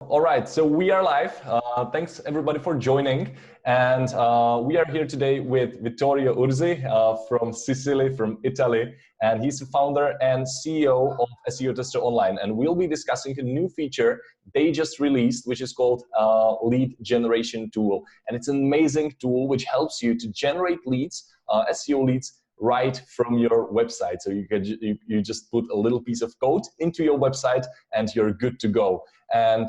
All right, so we are live. Thanks everybody for joining. And we are here today with Vittorio Urzi from Sicily, from Italy. And he's the founder and CEO of SEO Tester Online. And we'll be discussing a new feature they just released, which is called Lead Generation Tool. And it's an amazing tool which helps you to generate leads, SEO leads, right from your website. So you just put a little piece of code into your website and you're good to go. And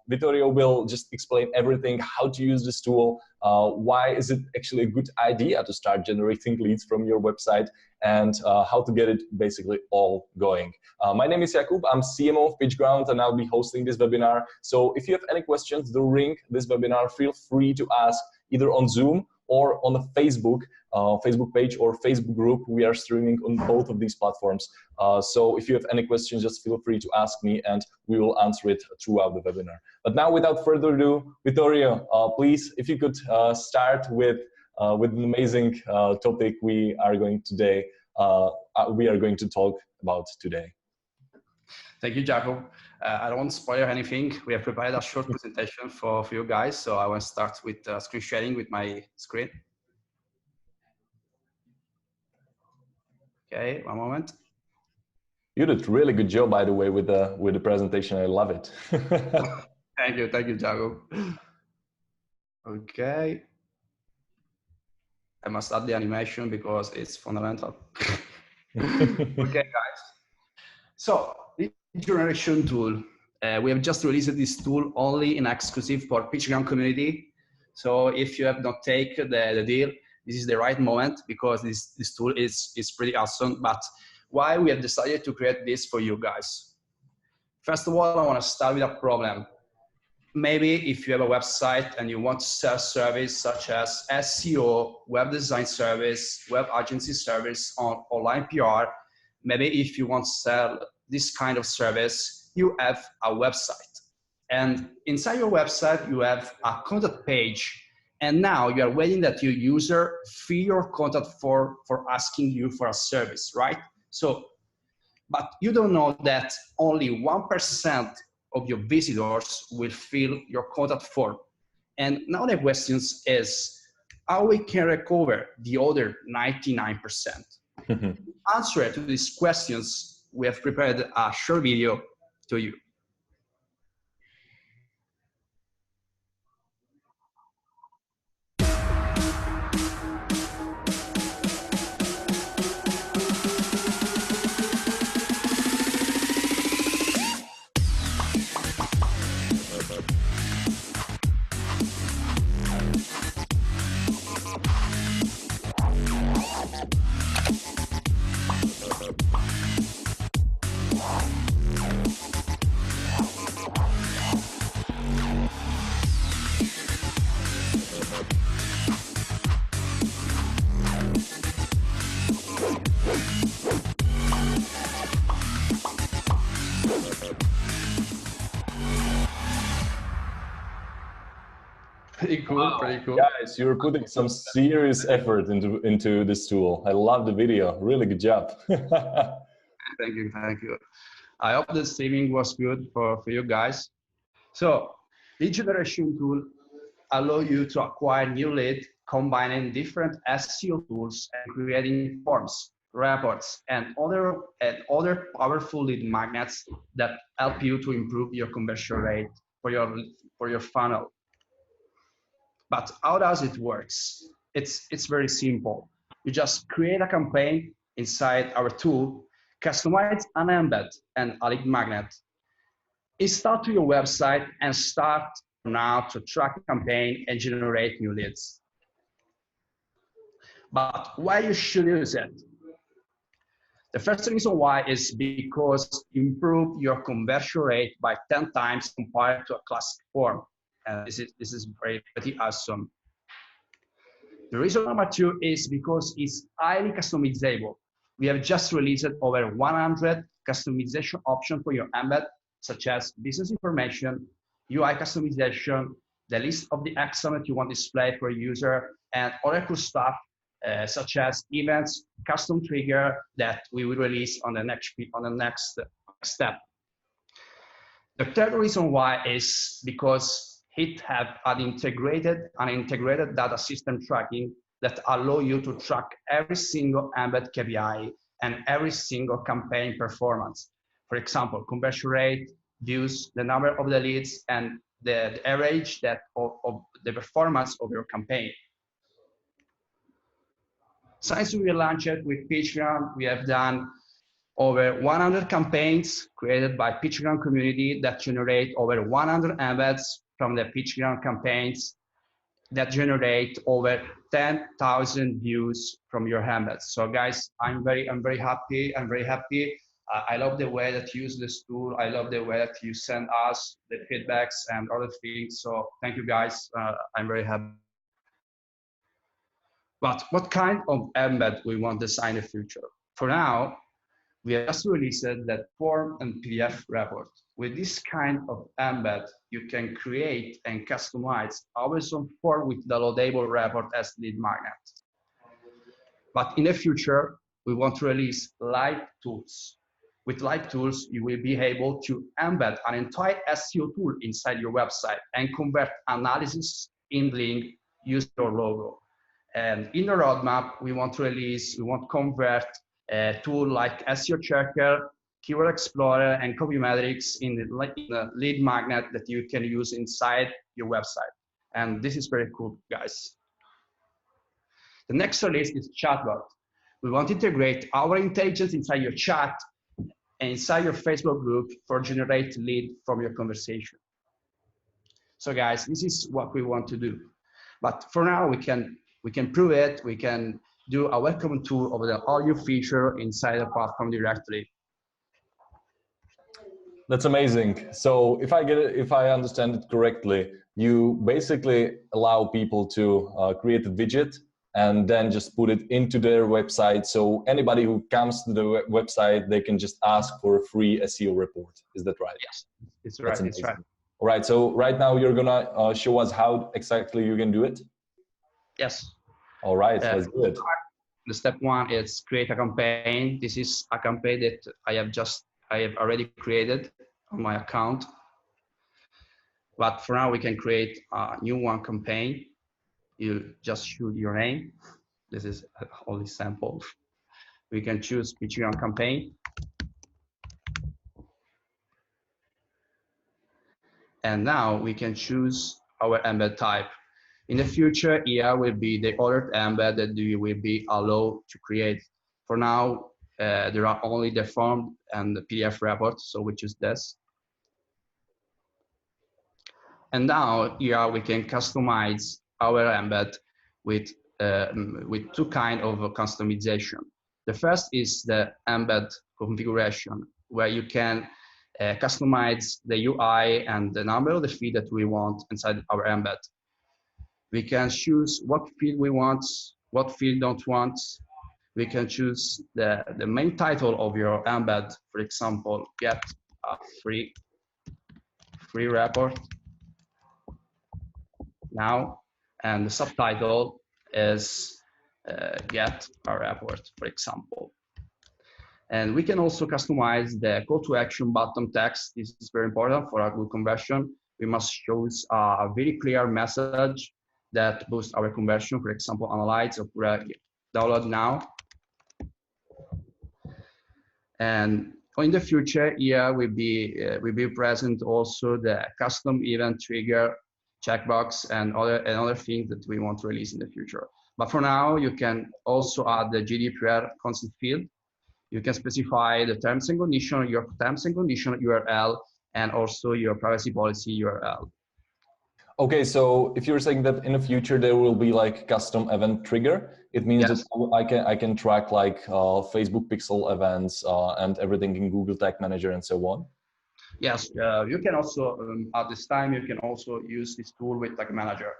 Vittorio will just explain everything, how to use this tool, why is it actually a good idea to start generating leads from your website, and how to get it basically all going. My name is Jakub, I'm CMO of PitchGround, and I'll be hosting this webinar. So if you have any questions during this webinar, feel free to ask either on Zoom or on the Facebook page or Facebook group. We are streaming on both of these platforms. So if you have any questions, just feel free to ask me and we will answer it throughout the webinar. But now, without further ado, Vittorio, please, if you could start with an amazing topic we are going to talk about today. Thank you, Jacob. I don't want to spoil anything. We have prepared a short presentation for you guys. So I want to start with screen sharing with my screen. Okay, one moment. You did a really good job, by the way, with the presentation. I love it. Thank you, Jacob. Okay. I must add the animation because it's fundamental. Okay, guys. So, lead generation tool. We have just released this tool only in exclusive for PitchGround community. So if you have not taken the deal, this is the right moment because this tool is pretty awesome. But why we have decided to create this for you guys? First of all, I want to start with a problem. Maybe if you have a website and you want to sell service such as SEO, web design service, web agency service, on online PR, maybe if you want to sell this kind of service, you have a website. And inside your website, you have a contact page. And now you are waiting that your user fill your contact for asking you for a service, right? So, but you don't know that only 1% of your visitors will fill your contact form. And now the question is how we can recover the other 99%. To answer to these questions, we have prepared a short video to you. Pretty cool, wow. Pretty cool. Guys, you're putting some serious effort into this tool. I love the video. Really good job. Thank you. I hope the streaming was good for you guys. So, lead generation tool allow you to acquire new lead, combining different SEO tools and creating forms, reports, and other powerful lead magnets that help you to improve your conversion rate for your funnel. But how does it work? It's very simple. You just create a campaign inside our tool, customize an embed and a lead magnet, install to your website, and start now to track a campaign and generate new leads. But why you should use it? The first reason why is because you improve your conversion rate by 10 times compared to a classic form. And this is pretty awesome. The reason number two is because it's highly customizable. We have just released over 100 customization options for your embed, such as business information, UI customization, the list of the action that you want to display for a user, and other cool stuff such as events, custom trigger that we will release on the next step. The third reason why is because it has an integrated data system tracking that allow you to track every single embed KPI and every single campaign performance. For example, conversion rate, views, the number of the leads, and the average of the performance of your campaign. Since we launched it with PitchGround, we have done over 100 campaigns created by PitchGround community that generate over 100 embeds from the PitchGround campaigns that generate over 10,000 views from your embeds. So guys, I'm very happy. I love the way that you use this tool. I love the way that you send us the feedbacks and other things. So thank you guys. I'm very happy. But what kind of embed we want to design in the future? For now, we have just released that form and PDF report. With this kind of embed, you can create and customize always on form with the loadable report as lead magnet. But in the future, we want to release live tools. With live tools, you will be able to embed an entire SEO tool inside your website and convert analysis in link, use your logo. And in the roadmap, we want to convert a tool like SEO Checker, Keyword Explorer, and Copymetrics in the lead magnet that you can use inside your website. And this is very cool, guys. The next release is chatbot. We want to integrate our intelligence inside your chat and inside your Facebook group for generate lead from your conversation. So guys, this is what we want to do. But for now, we can prove it. We can do a welcome tour of all new feature inside the platform directly. That's amazing. So if I understand it correctly, you basically allow people to create a widget and then just put it into their website. So anybody who comes to the website, they can just ask for a free SEO report. Is that right? Yes, it's right. It's right. All right. So right now you're gonna show us how exactly you can do it. Yes. All right. Let's do it. The step one is create a campaign. This is a campaign that I have already created on my account. But for now, we can create a new one campaign. You just choose your name. This is only sample. We can choose PitchGround campaign. And now we can choose our embed type. In the future, here will be the other embed that we will be allowed to create. For now, there are only the form and the PDF report, so we choose this. And now here we can customize our embed with two kinds of customization. The first is the embed configuration, where you can customize the UI and the number of the feed that we want inside our embed. We can choose what field we want, what field don't want. We can choose the main title of your embed, for example, get a free report now, and the subtitle is get a report, for example. And we can also customize the call to action button text. This is very important for a good conversion. We must choose a very clear message that boosts our conversion, for example, analyze or download now. And in the future, here will be present also the custom event trigger checkbox and other things that we want to release in the future. But for now, you can also add the GDPR consent field. You can specify the terms and conditions, your terms and condition URL, and also your privacy policy URL. Okay, so if you're saying that in the future there will be like custom event trigger, it means Yes. that I can track like Facebook pixel events and everything in Google Tag Manager and so on. Yes, you can also at this time you can also use this tool with Tag Manager.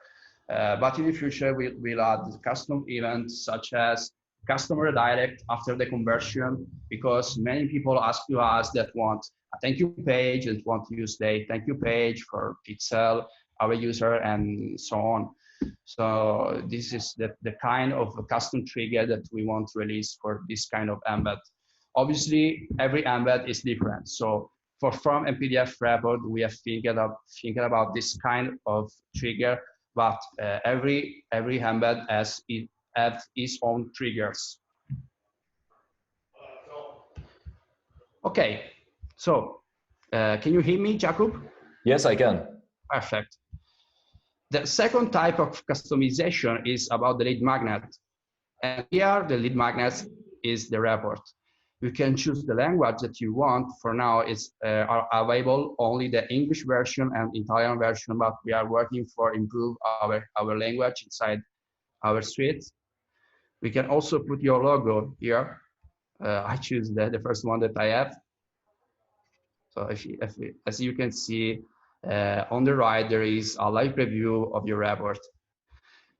But in the future we'll add custom events such as customer direct after the conversion, because many people ask to us that want a thank you page and want to use the thank you page for pixel, our user, and so on. So this is the kind of custom trigger that we want to release for this kind of embed. Obviously, every embed is different. So form a PDF report, we have thinking about this kind of trigger, but every embed has its own triggers. Okay, so can you hear me, Jakub? Yes, I can. Perfect. The second type of customization is about the lead magnet. And here, the lead magnet is the report. You can choose the language that you want. For now, it's are available only the English version and Italian version, but we are working for improve our language inside our suite. We can also put your logo here. I choose the first one that I have. So as you can see, on the right, there is a live preview of your report.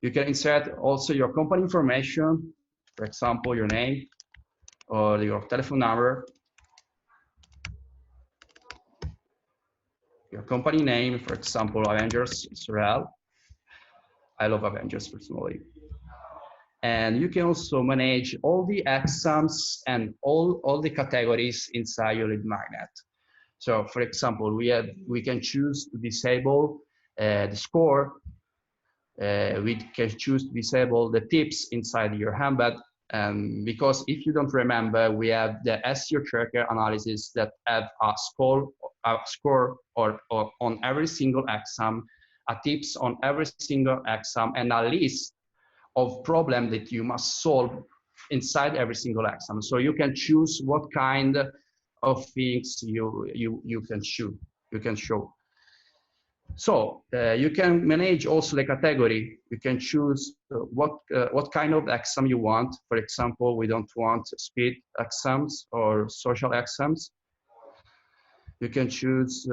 You can insert also your company information, for example, your name or your telephone number, your company name, for example, Avengers Israel. I love Avengers personally. And you can also manage all the exams and all the categories inside your lead magnet. So for example, we can choose to disable the score. We can choose to disable the tips inside your embed. Because if you don't remember, we have the SEO tracker analysis that have a score or on every single exam, a tips on every single exam, and a list of problem that you must solve inside every single exam. So you can choose what kind of things you can show. So you can manage also the category. You can choose what kind of exam you want. For example, we don't want speed exams or social exams. You can choose,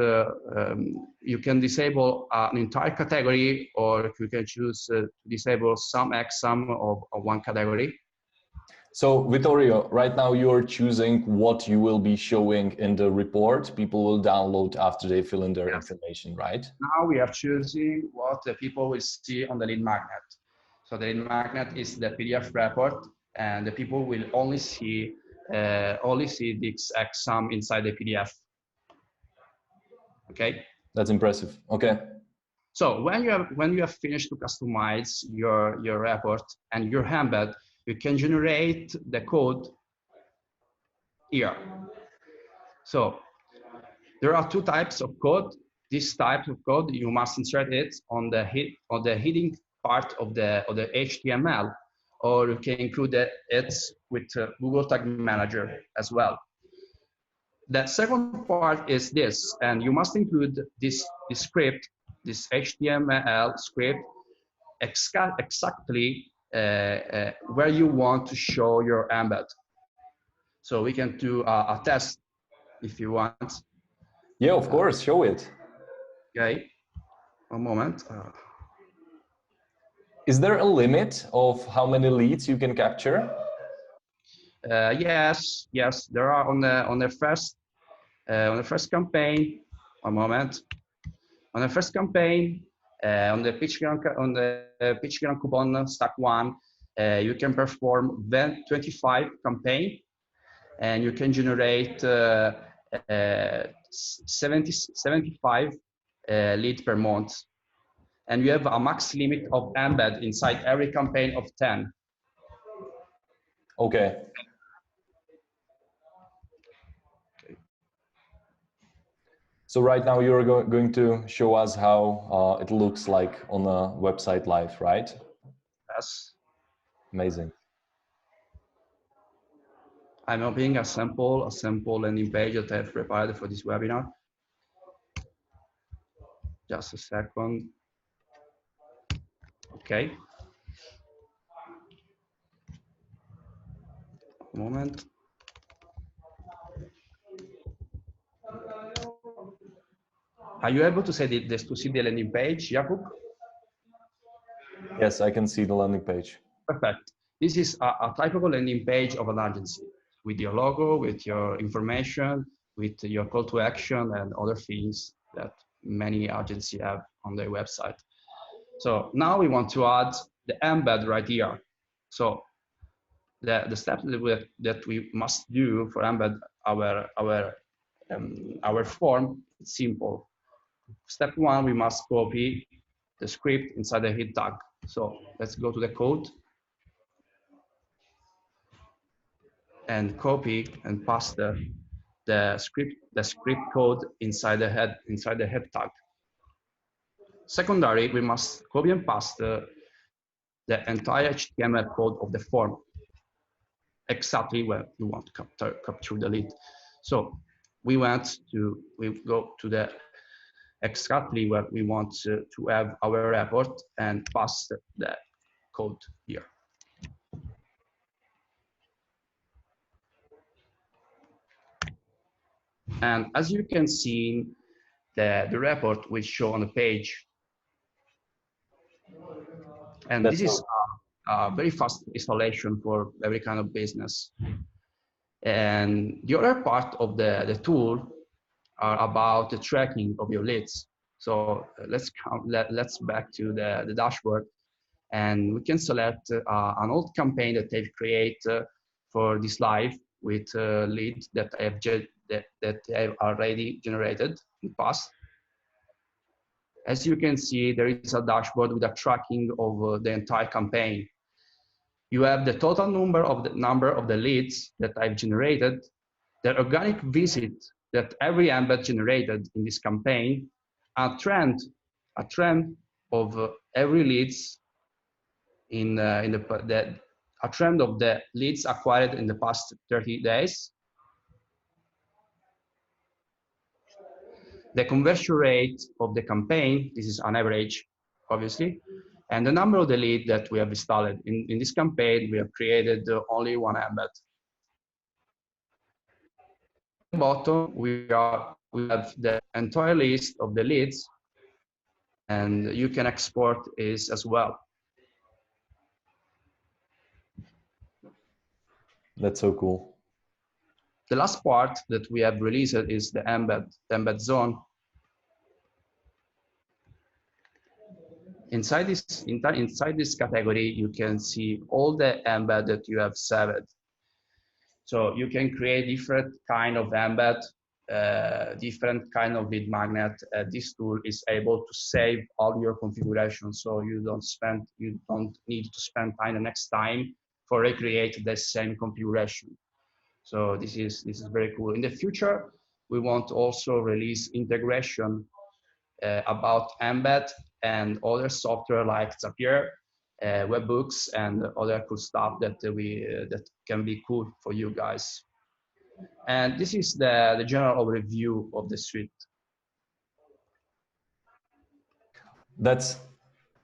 you can disable an entire category, or you can choose to disable some exam of one category. So Vittorio, right now you're choosing what you will be showing in the report. People will download after they fill in their information, right? Now we are choosing what the people will see on the lead magnet. So the lead magnet is the PDF report, and the people will only see this exam inside the PDF. Okay. That's impressive. Okay. So when you have finished to customize your report and your embed, you can generate the code here. So there are two types of code. This type of code, you must insert it on the heading part of the HTML, or you can include it with Google Tag Manager as well. The second part is this, and you must include this script, this HTML script, exactly where you want to show your embed. So we can do a test if you want. Yeah, of course, show it. Okay, one moment. Is there a limit of how many leads you can capture? Yes, there are on the first campaign. One moment. On the first campaign, on the PitchGround coupon stack 1, you can perform 25 campaign, and you can generate 75 lead per month. And you have a max limit of embed inside every campaign of 10. Okay. So right now you're going to show us how it looks like on a website live, right? Yes. Amazing. I'm opening a sample landing page that I've prepared for this webinar. Just a second. Okay. A moment. Are you able to see the landing page, Jakub? Yes, I can see the landing page. Perfect. This is a typical landing page of an agency with your logo, with your information, with your call to action and other things that many agencies have on their website. So now we want to add the embed right here. So the steps that we must do for embed our our form, it's simple. Step one, we must copy the script inside the head tag. So let's go to the code and copy and paste the script code inside the head tag. Secondary, we must copy and paste the entire HTML code of the form exactly where you want to capture the lead. So we go to the exactly where we want to have our report and pass the code here. And as you can see, the report will show on the page. And this is a very fast installation for every kind of business. And the other part of the tool are about the tracking of your leads. So let's back to the dashboard, and we can select an old campaign that they've created for this live with leads that I've already generated in the past. As you can see, there is a dashboard with a tracking of the entire campaign. You have the total number of the leads that I've generated, the organic visit that every embed generated in this campaign, a trend of every leads a trend of the leads acquired in the past 30 days, the conversion rate of the campaign, this is an average, obviously, and the number of the lead that we have installed. In this campaign, we have created only one embed. At the bottom, we have the entire list of the leads, and you can export it as well. That's so cool. The last part that we have released is the embed zone. Inside this category, you can see all the embed that you have saved. So you can create different kind of embed, different kind of lead magnet. This tool is able to save all your configuration, so you don't need to spend time the next time for recreate the same configuration. So this is very cool. In the future, we want to also release integration about embed and other software like Zapier, webhooks, and other cool stuff that that can be cool for you guys. And this is the general overview of the suite. That's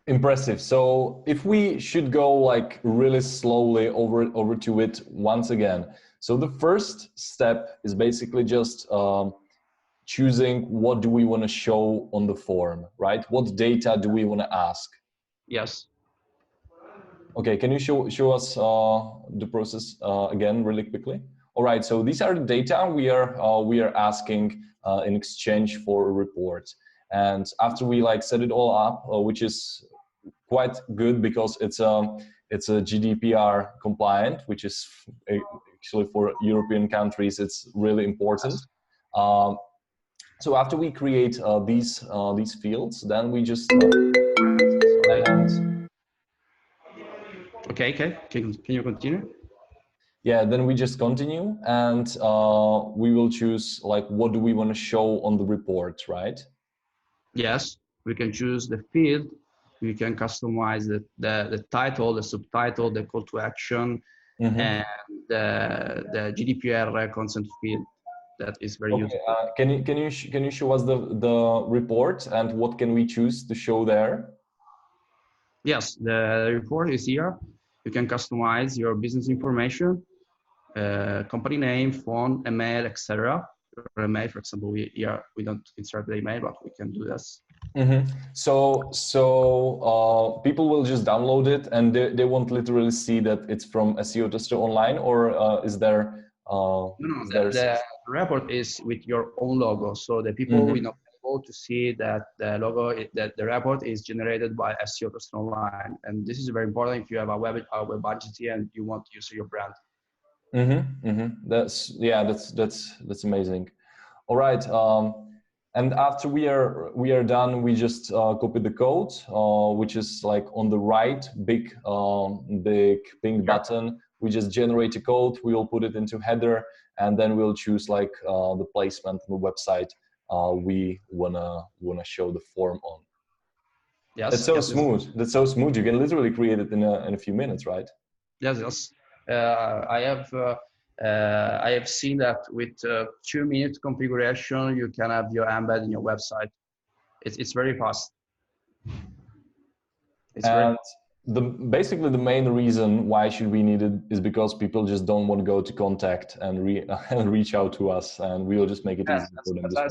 impressive. So if we should go like really slowly over to it once again. So the first step is basically just choosing what do we want to show on the form, right? What data do we want to ask? Yes. Okay, can you show us the process again really quickly? All right, so these are the data we are asking in exchange for a report. And after we like set it all up, which is quite good because it's a GDPR compliant, which is actually for European countries, it's really important. So after we create these fields, then we just Okay. Can you continue? Yeah, then we just continue, and we will choose like what do we want to show on the report, right? Yes, we can choose the field. We can customize the title, the subtitle, the call to action, and the GDPR consent field. That is very useful. Can you show us the report and what can we choose to show there? Yes, the report is here. You can customize your business information, company name, phone, email, etc. Email, for example, we don't insert the email, but we can do this. So people will just download it and they won't literally see that it's from SEO Tester Online, or is there? No, the report is with your own logo, so the people will not be able to see that the logo, that the report is generated by SEO Tester Online, and this is very important if you have a web agency and you want to use your brand. That's amazing. All right. And after we are done, we just copy the code, which is like on the right, big pink button. We just generate a code. We will put it into header, and then we'll choose like the placement on the website we wanna show the form on. Yes. That's so smooth. That's so smooth. You can literally create it in a few minutes, right? Yes. Yes. I have seen that with 2-minute configuration, you can have your embed in your website. It's very fast. And basically the main reason why should we need it is because people just don't want to go to contact and reach out to us, and we'll just make it easy for them. As I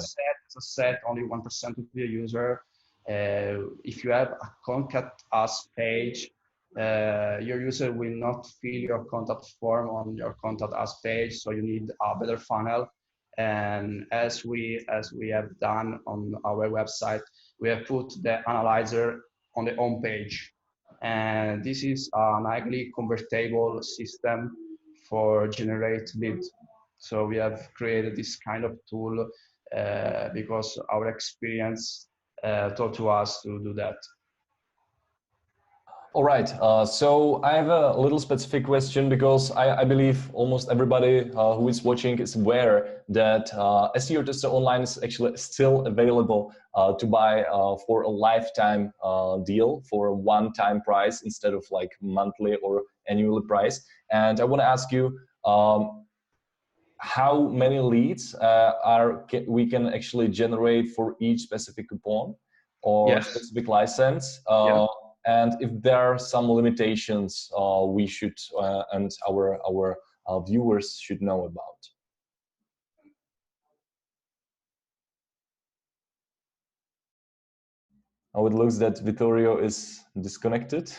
said, only 1% of the user. If you have a contact us page, your user will not fill your contact form on your contact us page, so you need a better funnel. And as we have done on our website, we have put the analyzer on the home page, and this is an highly convertible system for generate lead. So we have created this kind of tool because our experience taught to us to do that. All right, so I have a little specific question, because I believe almost everybody who is watching is aware that SEO Tester Online is actually still available to buy for a lifetime deal, for a one-time price instead of like monthly or annual price. And I want to ask you, how many leads we can actually generate for each specific coupon or specific license? And if there are some limitations we should and our viewers should know about. Oh, it looks that Vittorio is disconnected.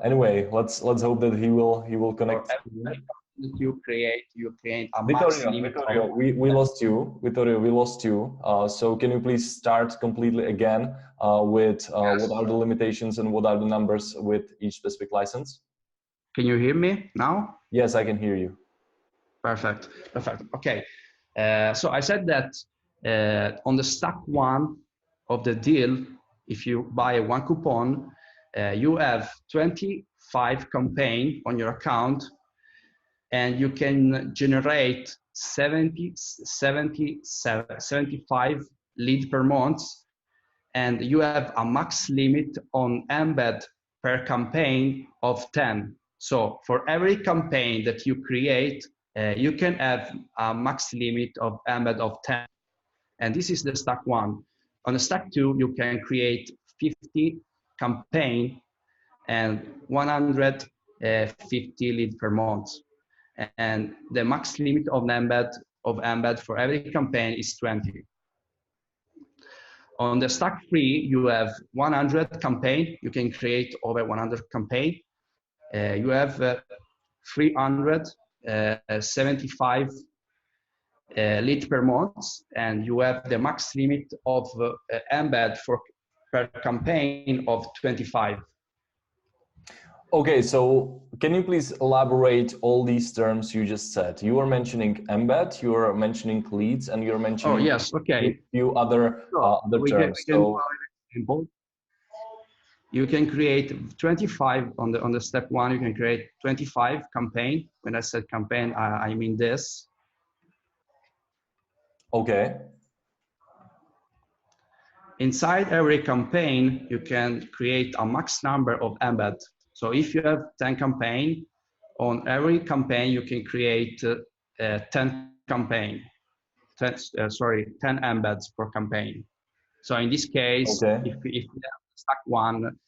Anyway, let's hope that he will connect. You create a max limit. Vittorio, we lost you. Vittorio, we lost you. So can you please start completely again with what are the limitations and what are the numbers with each specific license? Can you hear me now? Yes, I can hear you. Perfect. Okay. So I said that on the stack one of the deal, if you buy one coupon, you have 25 campaign on your account, and you can generate 75 lead per month, and you have a max limit on embed per campaign of 10. So for every campaign that you create, you can have a max limit of embed of 10. And this is the stack one. On the stack two, you can create 50 campaign and 150 lead per month. And the max limit of embed for every campaign is 20. On the stack three, you have 100 campaign. You can create over 100 campaign. You have 375 lead per month, and you have the max limit of embed per campaign of 25. Okay, so can you please elaborate all these terms you just said? You are mentioning embed, you are mentioning leads, and you're mentioning a few other terms. You can create 25 on the step one. You can create 25 campaign. When I said campaign, I mean this. Okay. Inside every campaign, you can create a max number of embed. So if you have 10 campaign, on every campaign you can create 10 campaign. 10 embeds per campaign. So in this case, if we have stack one,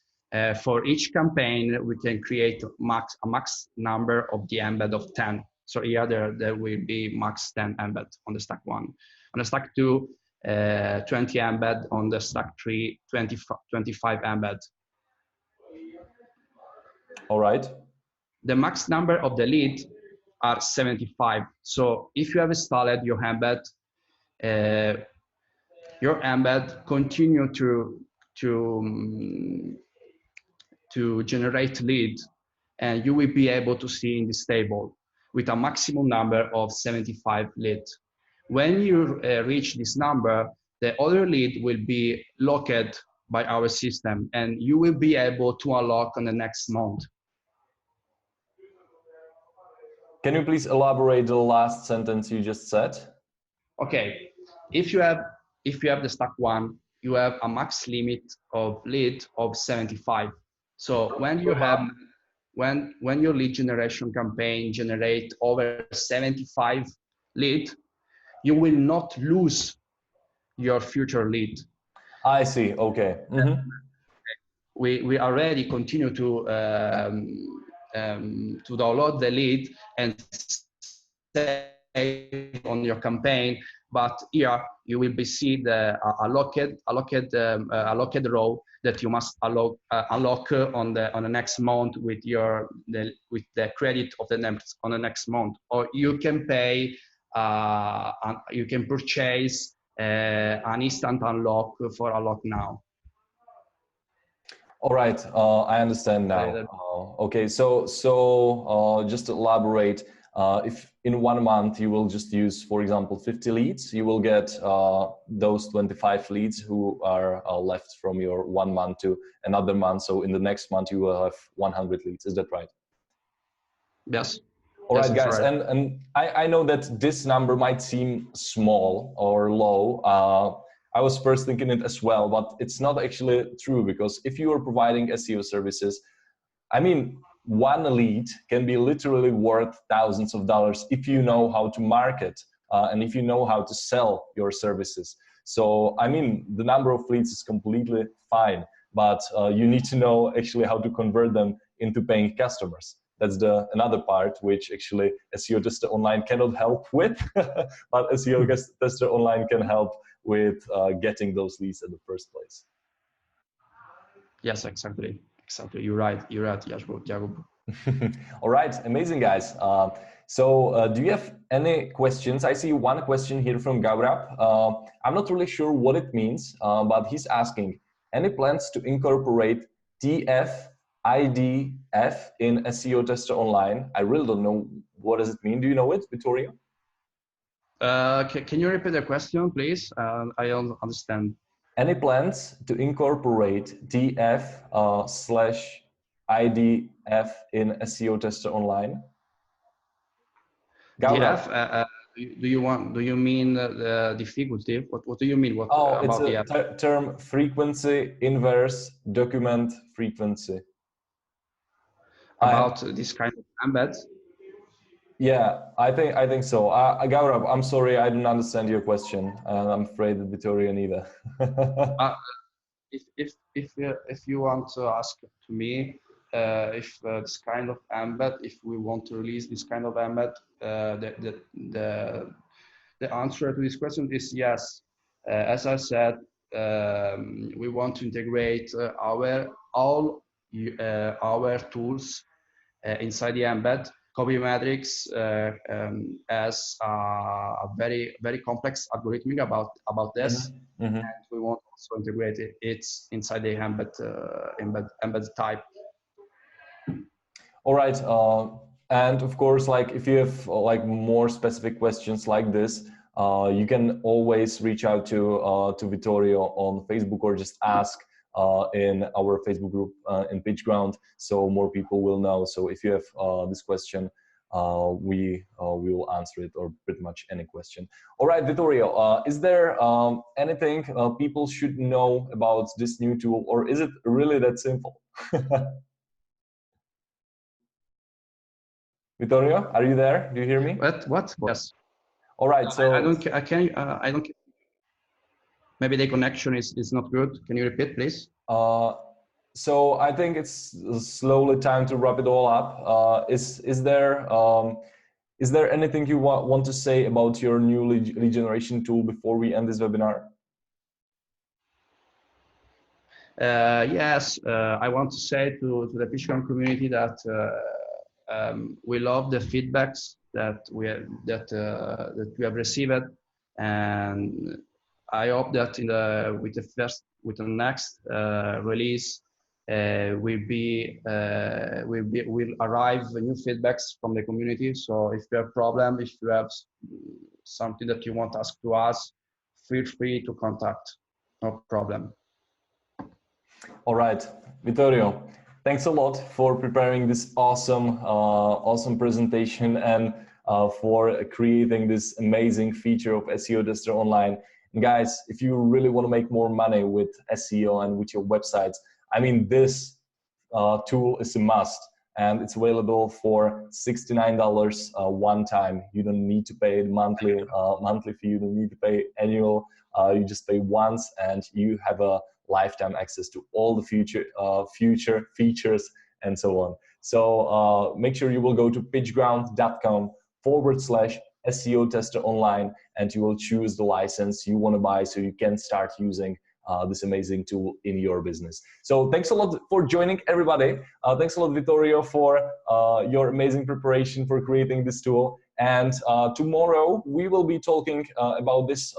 for each campaign we can create a max number of the embed of 10. So here there will be max 10 embed on the stack one. On the stack two, 20 embed. On the stack three, 25 embed. All right. The max number of the lead are 75. So if you have installed your embed, continue to generate lead, and you will be able to see in this table. with a maximum number of 75 leads. When you reach this number, the other lead will be locked by our system, and you will be able to unlock on the next month. Can you please elaborate the last sentence you just said? Okay, if you have the stack one, you have a max limit of lead of 75. So when you have when your lead generation campaign generate over 75 lead, you will not lose your future lead. I see. Okay. Mm-hmm. We already continue to download the lead and save on your campaign, but here you will be see the allocated row that you must unlock on the next month with with the credit of the next month, or you can pay you can purchase an instant unlock for unlock now. All right, I understand now. Okay, so just to elaborate, if in 1 month you will just use, for example, 50 leads, you will get those 25 leads who are left from your 1 month to another month. So in the next month you will have 100 leads. Is that right? Yes. All right, yes, guys, right. and I know that this number might seem small or low. I was first thinking it as well, but it's not actually true, because if you are providing SEO services, I mean, one lead can be literally worth thousands of dollars if you know how to market and if you know how to sell your services. So, I mean, the number of leads is completely fine, but you need to know actually how to convert them into paying customers. That's another part which actually SEO Tester Online cannot help with, but SEO Tester Online can help with getting those leads in the first place. Yes, exactly. You're right, Jacob. All right, amazing, guys. Do you have any questions? I see one question here from Gaurab. I'm not really sure what it means, but he's asking, any plans to incorporate TF, IDF in SEO Tester Online? I really don't know what does it mean. Do you know it, Vittorio? Can you repeat the question, please? I don't understand. Any plans to incorporate TF slash IDF in SEO Tester Online? DF, do you mean the difficulty? What do you mean? What it's about a term, frequency inverse document frequency. About this kind of embed? Yeah, I think so. Gaurav, I'm sorry, I didn't understand your question. I'm afraid that Vittorio neither. If you want to ask to me if this kind of embed, if we want to release this kind of embed, the answer to this question is yes. As I said, we want to integrate all our tools inside the embed. Copymetrics as a very complex algorithm about this, and we want also integrate it inside the embed type. All right, and of course, like if you have like more specific questions like this, you can always reach out to Vittorio on Facebook, or just ask in our Facebook group in PitchGround, so more people will know. So if you have this question, we will answer it, or pretty much any question. All right, Vittorio, is there anything people should know about this new tool, or is it really that simple? Vittorio, are you there? Do you hear me? What? Yes. All right. So I don't. Maybe the connection is not good. Can you repeat, please? So I think it's slowly time to wrap it all up. Is there anything you want to say about your new lead generation tool before we end this webinar? Yes, I want to say to the PitchGround community that we love the feedbacks that we have received, and I hope that with the next release will arrive new feedbacks from the community. So if you have problem, if you have something that you want to ask to us, feel free to contact. No problem. All right, Vittorio, thanks a lot for preparing this awesome presentation and for creating this amazing feature of SEO Tester Online. And guys, if you really want to make more money with SEO and with your websites, I mean, this tool is a must, and it's available for $69 one time. You don't need to pay monthly fee. You don't need to pay annual. You just pay once, and you have a lifetime access to all the future features and so on. So make sure you will go to pitchground.com/SEO Tester Online, and you will choose the license you want to buy so you can start using this amazing tool in your business. So thanks a lot for joining, everybody. Thanks a lot, Vittorio, for your amazing preparation for creating this tool. And tomorrow we will be talking about this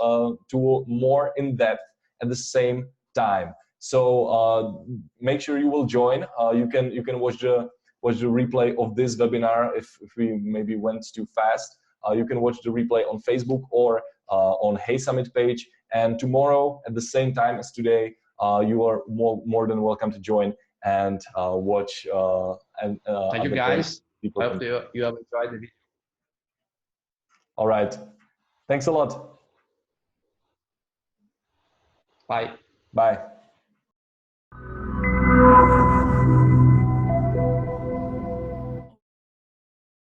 tool more in depth at the same time. So make sure you will join. You can watch the replay of this webinar if we maybe went too fast. You can watch the replay on Facebook or on Hey Summit page. And tomorrow at the same time as today, you are more than welcome to join and watch. Thank you, guys. I hope you have enjoyed the video. All right. Thanks a lot. Bye. Bye.